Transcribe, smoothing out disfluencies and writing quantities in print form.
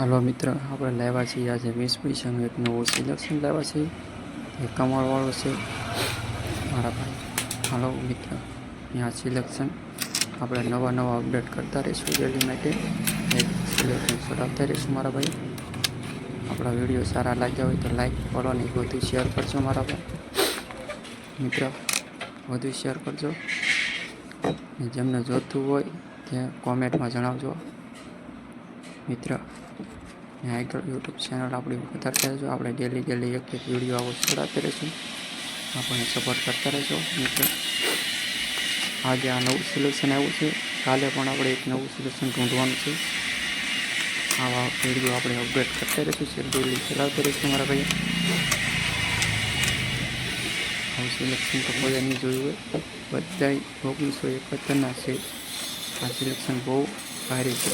હાલો મિત્ર, આપણે લાવ્યા છીએ આજે 20 પૈસાનું એક નવું સિલેક્શન લાવ્યા છીએ. એ કમળવાળો છે મારા ભાઈ. હાલો મિત્ર, અહીંયા સિલેક્શન આપણે નવા અપડેટ કરતા રહીશું ડેલી માટે. એક સિલેક્શન ચડાવતા રહીશું મારા ભાઈ. આપણા વિડીયો સારા લાગ્યા હોય તો લાઈક ફોલો અને વધુ શેર કરજો મારા ભાઈ. મિત્ર, વધુ શેર કરજો. જેમને જોતું હોય તે કોમેન્ટમાં જણાવજો મિત્ર. આગળ યુટ્યુબ ચેનલ આપણી વધારતા રહેજો. આપણે ડેલી એક વિડીયો આવો ચડાવતા રહીશું. આપણને સપોર્ટ કરતા રહેજો મિત્ર. આજે આ નવું સિલેક્શન આવ્યું છે. કાલે પણ આપણે એક નવું સિલેક્શન ઢૂંઢવાનું છે. આવા વિડીયો આપણે અપડેટ કરતા રહીશું. ડેલી ચલાવતા રહીશું મારા ભાઈ. આવું સિલેક્શન તો કોઈ નહીં જોયું હોય. બધા 1971ના છે. આ સિલેક્શન બહુ ભારે છે.